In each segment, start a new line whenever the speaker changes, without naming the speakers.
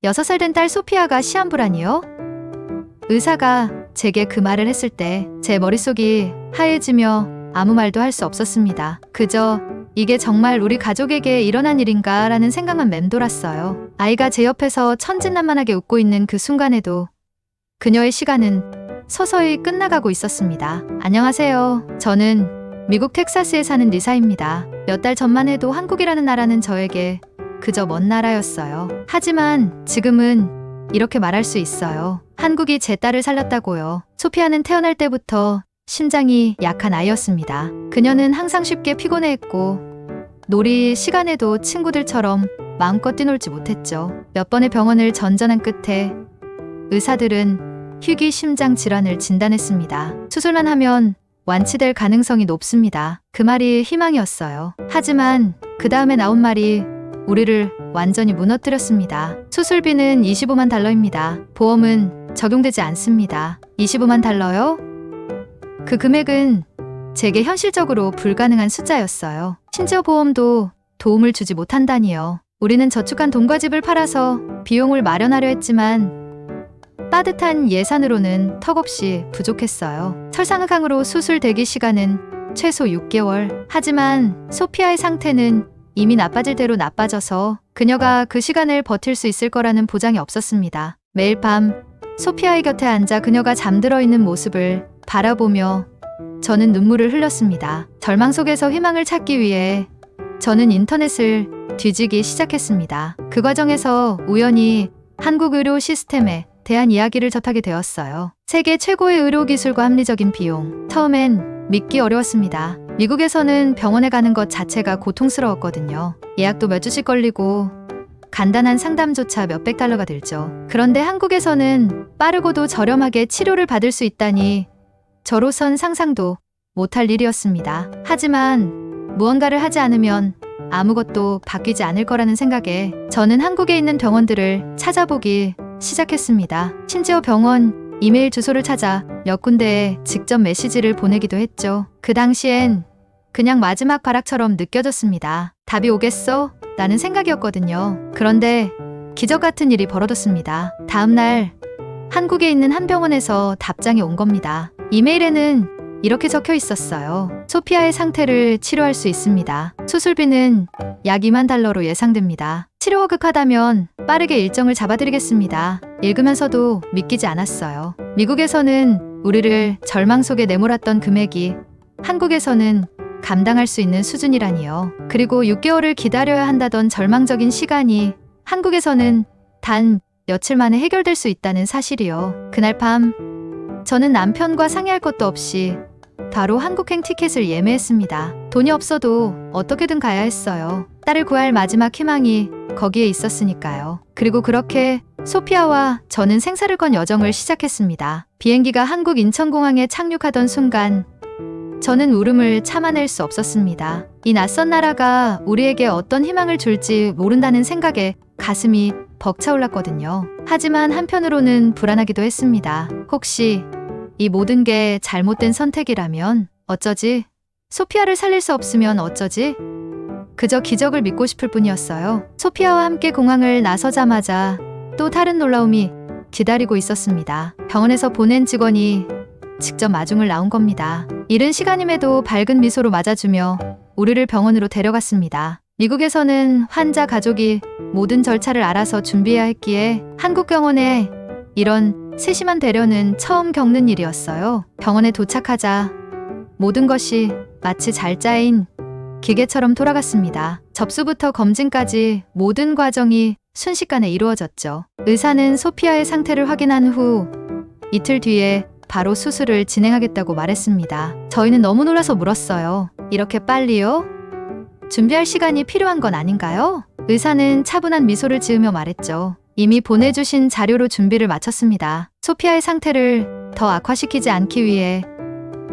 6살 된 딸 소피아가 시한부라니요? 의사가 제게 그 말을 했을 때 제 머릿속이 하얘지며 아무 말도 할 수 없었습니다. 그저 이게 정말 우리 가족에게 일어난 일인가 라는 생각만 맴돌았어요. 아이가 제 옆에서 천진난만하게 웃고 있는 그 순간에도 그녀의 시간은 서서히 끝나가고 있었습니다. 안녕하세요. 저는 미국 텍사스에 사는 리사입니다. 몇 달 전만 해도 한국이라는 나라는 저에게 그저 먼 나라였어요. 하지만 지금은 이렇게 말할 수 있어요. 한국이 제 딸을 살렸다고요. 소피아는 태어날 때부터 심장이 약한 아이였습니다. 그녀는 항상 쉽게 피곤해했고 놀이 시간에도 친구들처럼 마음껏 뛰놀지 못했죠. 몇 번의 병원을 전전한 끝에 의사들은 희귀 심장 질환을 진단했습니다. 수술만 하면 완치될 가능성이 높습니다. 그 말이 희망이었어요. 하지만 그 다음에 나온 말이 우리를 완전히 무너뜨렸습니다. 수술비는 $25만 달러입니다. 보험은 적용되지 않습니다. $25만 달러요? 그 금액은 제게 현실적으로 불가능한 숫자였어요. 심지어 보험도 도움을 주지 못한다니요. 우리는 저축한 돈과 집을 팔아서 비용을 마련하려 했지만 빠듯한 예산으로는 턱없이 부족했어요. 설상흑항으로 수술 대기 시간은 최소 6개월. 하지만 소피아의 상태는 이미 나빠질 대로 나빠져서 그녀가 그 시간을 버틸 수 있을 거라는 보장이 없었습니다. 매일 밤 소피아의 곁에 앉아 그녀가 잠들어 있는 모습을 바라보며 저는 눈물을 흘렸습니다. 절망 속에서 희망을 찾기 위해 저는 인터넷을 뒤지기 시작했습니다. 그 과정에서 우연히 한국 의료 시스템에 대한 이야기를 접하게 되었어요. 세계 최고의 의료기술과 합리적인 비용. 처음엔 믿기 어려웠습니다. 미국에서는 병원에 가는 것 자체가 고통스러웠거든요. 예약도 몇 주씩 걸리고 간단한 상담조차 몇백 달러가 들죠. 그런데 한국에서는 빠르고도 저렴하게 치료를 받을 수 있다니 저로선 상상도 못할 일이었습니다. 하지만 무언가를 하지 않으면 아무것도 바뀌지 않을 거라는 생각에 저는 한국에 있는 병원들을 찾아보기 시작했습니다. 심지어 병원 이메일 주소를 찾아 몇 군데에 직접 메시지를 보내기도 했죠. 그 당시엔 그냥 마지막 발악처럼 느껴졌습니다. 답이 오겠어? 라는 생각이었거든요. 그런데 기적 같은 일이 벌어졌습니다. 다음 날 한국에 있는 한 병원에서 답장이 온 겁니다. 이메일에는 이렇게 적혀 있었어요. 소피아의 상태를 치료할 수 있습니다. 수술비는 약 $2만 달러로 예상됩니다. 치료가 극하다면 빠르게 일정을 잡아드리겠습니다. 읽으면서도 믿기지 않았어요. 미국에서는 우리를 절망 속에 내몰았던 금액이 한국에서는 감당할 수 있는 수준이라니요. 그리고 6개월을 기다려야 한다던 절망적인 시간이 한국에서는 단 며칠 만에 해결될 수 있다는 사실이요. 그날 밤 저는 남편과 상의할 것도 없이 바로 한국행 티켓을 예매했습니다. 돈이 없어도 어떻게든 가야 했어요. 딸을 구할 마지막 희망이 거기에 있었으니까요. 그리고 그렇게 소피아와 저는 생사를 건 여정을 시작했습니다. 비행기가 한국 인천공항에 착륙하던 순간 저는 울음을 참아낼 수 없었습니다. 이 낯선 나라가 우리에게 어떤 희망을 줄지 모른다는 생각에 가슴이 벅차올랐거든요. 하지만 한편으로는 불안하기도 했습니다. 혹시 이 모든 게 잘못된 선택이라면 어쩌지? 소피아를 살릴 수 없으면 어쩌지? 그저 기적을 믿고 싶을 뿐이었어요. 소피아와 함께 공항을 나서자마자 또 다른 놀라움이 기다리고 있었습니다. 병원에서 보낸 직원이 직접 마중을 나온 겁니다. 이른 시간임에도 밝은 미소로 맞아주며 우리를 병원으로 데려갔습니다. 미국에서는 환자 가족이 모든 절차를 알아서 준비해야 했기에 한국 병원에 이런 세심한 배려는 처음 겪는 일이었어요. 병원에 도착하자 모든 것이 마치 잘 짜인 기계처럼 돌아갔습니다. 접수부터 검진까지 모든 과정이 순식간에 이루어졌죠. 의사는 소피아의 상태를 확인한 후 이틀 뒤에 바로 수술을 진행하겠다고 말했습니다. 저희는 너무 놀라서 물었어요. 이렇게 빨리요? 준비할 시간이 필요한 건 아닌가요? 의사는 차분한 미소를 지으며 말했죠. 이미 보내주신 자료로 준비를 마쳤습니다. 소피아의 상태를 더 악화시키지 않기 위해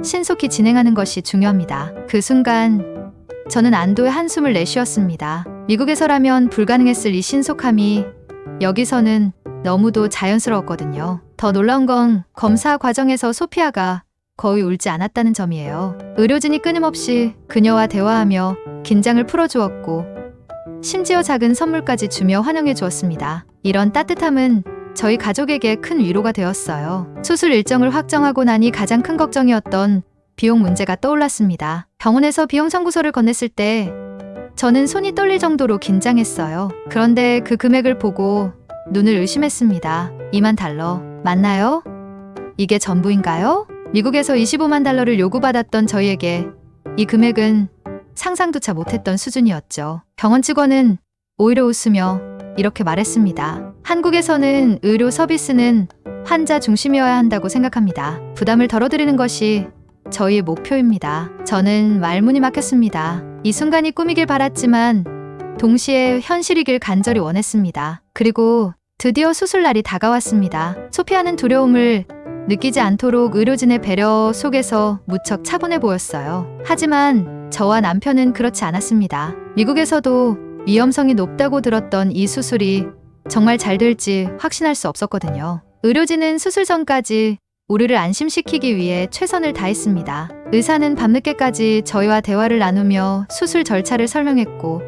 신속히 진행하는 것이 중요합니다. 그 순간 저는 안도의 한숨을 내쉬었습니다. 미국에서라면 불가능했을 이 신속함이 여기서는 너무도 자연스러웠거든요. 더 놀라운 건 검사 과정에서 소피아가 거의 울지 않았다는 점이에요. 의료진이 끊임없이 그녀와 대화하며 긴장을 풀어주었고 심지어 작은 선물까지 주며 환영해 주었습니다. 이런 따뜻함은 저희 가족에게 큰 위로가 되었어요. 수술 일정을 확정하고 나니 가장 큰 걱정이었던 비용 문제가 떠올랐습니다. 병원에서 비용 청구서를 건넸을 때 저는 손이 떨릴 정도로 긴장했어요. 그런데 그 금액을 보고 눈을 의심했습니다. 2만 달러 맞나요? 이게 전부인가요? 미국에서 25만 달러를 요구받았던 저희에게 이 금액은 상상조차 못했던 수준이었죠. 병원 직원은 오히려 웃으며 이렇게 말했습니다. 한국에서는 의료 서비스는 환자 중심이어야 한다고 생각합니다. 부담을 덜어드리는 것이 저희의 목표입니다. 저는 말문이 막혔습니다. 이 순간이 꿈이길 바랐지만 동시에 현실이길 간절히 원했습니다. 그리고 드디어 수술날이 다가왔습니다. 소피아는 두려움을 느끼지 않도록 의료진의 배려 속에서 무척 차분해 보였어요. 하지만 저와 남편은 그렇지 않았습니다. 미국에서도 위험성이 높다고 들었던 이 수술이 정말 잘 될지 확신할 수 없었거든요. 의료진은 수술 전까지 우리를 안심시키기 위해 최선을 다했습니다. 의사는 밤늦게까지 저희와 대화를 나누며 수술 절차를 설명했고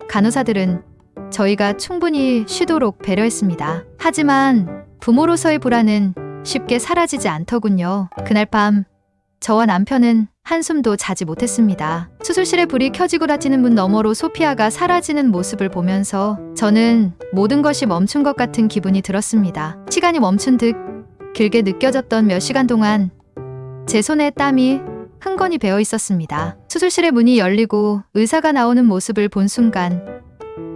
간호사들은 저희가 충분히 쉬도록 배려했습니다. 하지만 부모로서의 불안은 쉽게 사라지지 않더군요. 그날 밤 저와 남편은 한숨도 자지 못했습니다. 수술실에 불이 켜지고 닫히는 문 너머로 소피아가 사라지는 모습을 보면서 저는 모든 것이 멈춘 것 같은 기분이 들었습니다. 시간이 멈춘 듯 길게 느껴졌던 몇 시간 동안 제 손에 땀이 흥건히 배어 있었습니다. 수술실의 문이 열리고 의사가 나오는 모습을 본 순간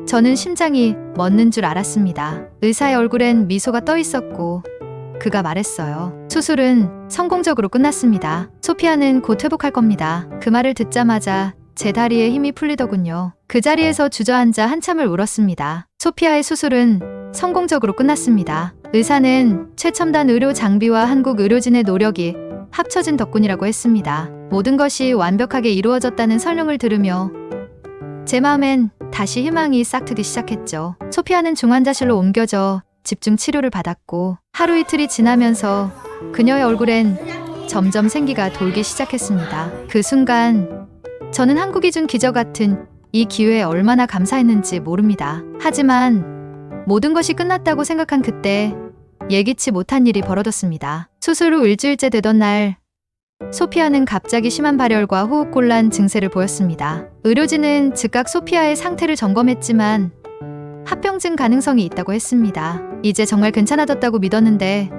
저는 심장이 멎는 줄 알았습니다. 의사의 얼굴엔 미소가 떠 있었고 그가 말했어요. 수술은 성공적으로 끝났습니다. 소피아는 곧 회복할 겁니다. 그 말을 듣자마자 제 다리에 힘이 풀리더군요. 그 자리에서 주저앉아 한참을 울었습니다. 소피아의 수술은 성공적으로 끝났습니다. 의사는 최첨단 의료 장비와 한국 의료진의 노력이 합쳐진 덕분이라고 했습니다. 모든 것이 완벽하게 이루어졌다는 설명을 들으며 제 마음엔 다시 희망이 싹트기 시작했죠. 소피아는 중환자실로 옮겨져 집중 치료를 받았고 하루 이틀이 지나면서 그녀의 얼굴엔 점점 생기가 돌기 시작했습니다. 그 순간 저는 한국이 준 기적 같은 이 기회에 얼마나 감사했는지 모릅니다. 하지만 모든 것이 끝났다고 생각한 그때 예기치 못한 일이 벌어졌습니다. 수술 후 일주일째 되던 날 소피아는 갑자기 심한 발열과 호흡곤란 증세를 보였습니다. 의료진은 즉각 소피아의 상태를 점검했지만 합병증 가능성이 있다고 했습니다. 이제 정말 괜찮아졌다고 믿었는데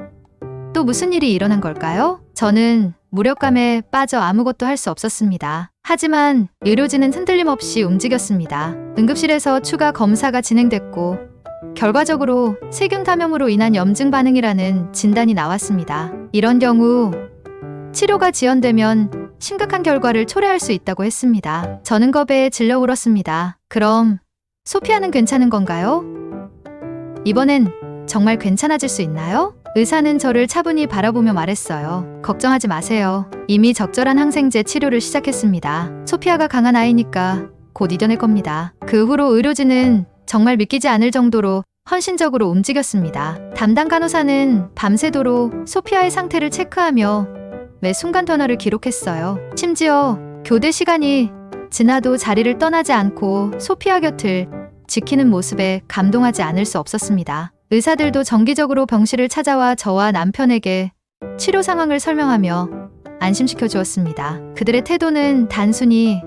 또 무슨 일이 일어난 걸까요? 저는 무력감에 빠져 아무것도 할 수 없었습니다. 하지만 의료진은 흔들림 없이 움직였습니다. 응급실에서 추가 검사가 진행됐고 결과적으로 세균 감염으로 인한 염증 반응이라는 진단이 나왔습니다. 이런 경우 치료가 지연되면 심각한 결과를 초래할 수 있다고 했습니다. 저는 겁에 질려 울었습니다. 그럼 소피아는 괜찮은 건가요? 이번엔 정말 괜찮아질 수 있나요? 의사는 저를 차분히 바라보며 말했어요. 걱정하지 마세요. 이미 적절한 항생제 치료를 시작했습니다. 소피아가 강한 아이니까 곧 이겨낼 겁니다. 그 후로 의료진은 정말 믿기지 않을 정도로 헌신적으로 움직였습니다. 담당 간호사는 밤새도록 소피아의 상태를 체크하며 매 순간 변화를 기록했어요. 심지어 교대 시간이 지나도 자리를 떠나지 않고 소피아 곁을 지키는 모습에 감동하지 않을 수 없었습니다. 의사들도 정기적으로 병실을 찾아와 저와 남편에게 치료 상황을 설명하며 안심시켜 주었습니다. 그들의 태도는 단순히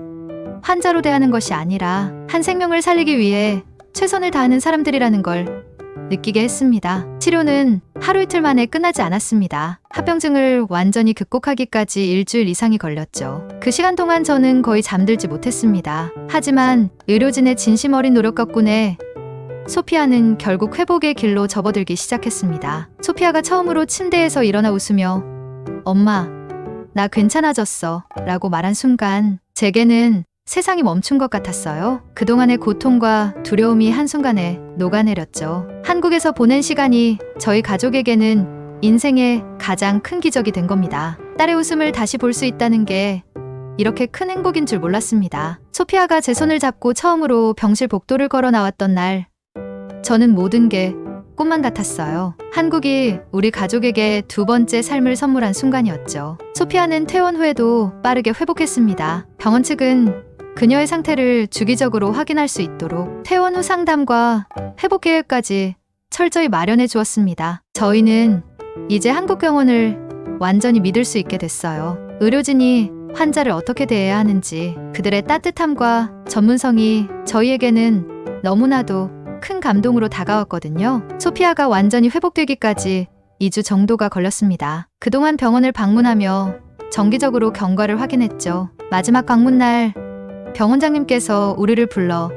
환자로 대하는 것이 아니라 한 생명을 살리기 위해 최선을 다하는 사람들이라는 걸 느끼게 했습니다. 치료는 하루 이틀 만에 끝나지 않았습니다. 합병증을 완전히 극복하기까지 일주일 이상이 걸렸죠. 그 시간 동안 저는 거의 잠들지 못했습니다. 하지만 의료진의 진심 어린 노력 덕분에 소피아는 결국 회복의 길로 접어들기 시작했습니다. 소피아가 처음으로 침대에서 일어나 웃으며 "엄마, 나 괜찮아졌어" 라고 말한 순간 제게는 세상이 멈춘 것 같았어요. 그동안의 고통과 두려움이 한순간에 녹아내렸죠. 한국에서 보낸 시간이 저희 가족에게는 인생의 가장 큰 기적이 된 겁니다. 딸의 웃음을 다시 볼 수 있다는 게 이렇게 큰 행복인 줄 몰랐습니다. 소피아가 제 손을 잡고 처음으로 병실 복도를 걸어 나왔던 날, 저는 모든 게 꿈만 같았어요. 한국이 우리 가족에게 두 번째 삶을 선물한 순간이었죠. 소피아는 퇴원 후에도 빠르게 회복했습니다. 병원 측은 그녀의 상태를 주기적으로 확인할 수 있도록 퇴원 후 상담과 회복 계획까지 철저히 마련해 주었습니다. 저희는 이제 한국 병원을 완전히 믿을 수 있게 됐어요. 의료진이 환자를 어떻게 대해야 하는지 그들의 따뜻함과 전문성이 저희에게는 너무나도 큰 감동으로 다가왔거든요. 소피아가 완전히 회복되기까지 2주 정도가 걸렸습니다. 그동안 병원을 방문하며 정기적으로 경과를 확인했죠. 마지막 방문 날 병원장님께서 우리를 불러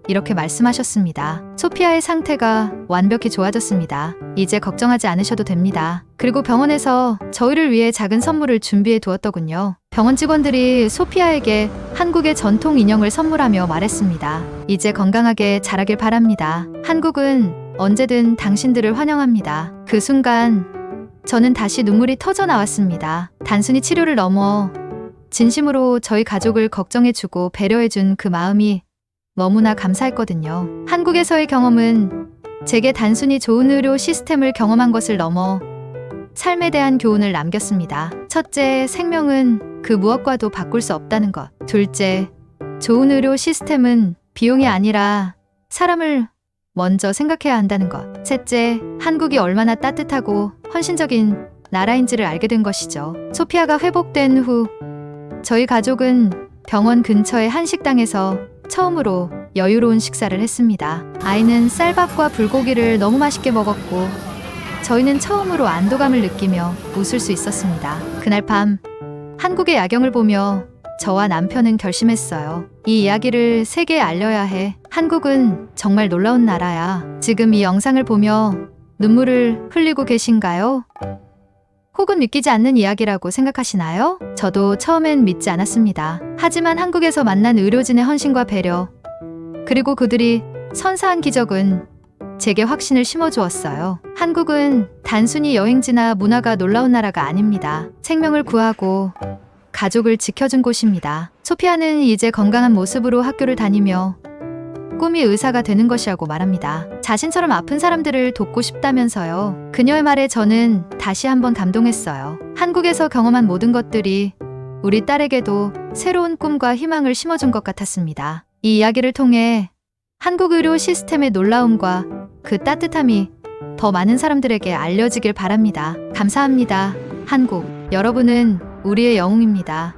이렇게 말씀하셨습니다. 소피아의 상태가 완벽히 좋아졌습니다. 이제 걱정하지 않으셔도 됩니다. 그리고 병원에서 저희를 위해 작은 선물을 준비해 두었더군요. 병원 직원들이 소피아에게 한국의 전통 인형을 선물하며 말했습니다. 이제 건강하게 자라길 바랍니다. 한국은 언제든 당신들을 환영합니다. 그 순간 저는 다시 눈물이 터져 나왔습니다. 단순히 치료를 넘어 진심으로 저희 가족을 걱정해주고 배려해준 그 마음이 너무나 감사했거든요. 한국에서의 경험은 제게 단순히 좋은 의료 시스템을 경험한 것을 넘어 삶에 대한 교훈을 남겼습니다. 첫째, 생명은 그 무엇과도 바꿀 수 없다는 것. 둘째, 좋은 의료 시스템은 비용이 아니라 사람을 먼저 생각해야 한다는 것. 셋째, 한국이 얼마나 따뜻하고 헌신적인 나라인지를 알게 된 것이죠. 소피아가 회복된 후 저희 가족은 병원 근처의 한 식당에서 처음으로 여유로운 식사를 했습니다. 아이는 쌀밥과 불고기를 너무 맛있게 먹었고 저희는 처음으로 안도감을 느끼며 웃을 수 있었습니다. 그날 밤 한국의 야경을 보며 저와 남편은 결심했어요. 이 이야기를 세계에 알려야 해. 한국은 정말 놀라운 나라야. 지금 이 영상을 보며 눈물을 흘리고 계신가요? 혹은 믿기지 않는 이야기라고 생각하시나요? 저도 처음엔 믿지 않았습니다. 하지만 한국에서 만난 의료진의 헌신과 배려, 그리고 그들이 선사한 기적은 제게 확신을 심어주었어요. 한국은 단순히 여행지나 문화가 놀라운 나라가 아닙니다. 생명을 구하고 가족을 지켜준 곳입니다. 소피아는 이제 건강한 모습으로 학교를 다니며 꿈이 의사가 되는 것이라고 말합니다. 자신처럼 아픈 사람들을 돕고 싶다면서요. 그녀의 말에 저는 다시 한번 감동했어요. 한국에서 경험한 모든 것들이 우리 딸에게도 새로운 꿈과 희망을 심어준 것 같았습니다. 이 이야기를 통해 한국 의료 시스템의 놀라움과 그 따뜻함이 더 많은 사람들에게 알려지길 바랍니다. 감사합니다. 한국. 여러분은 우리의 영웅입니다.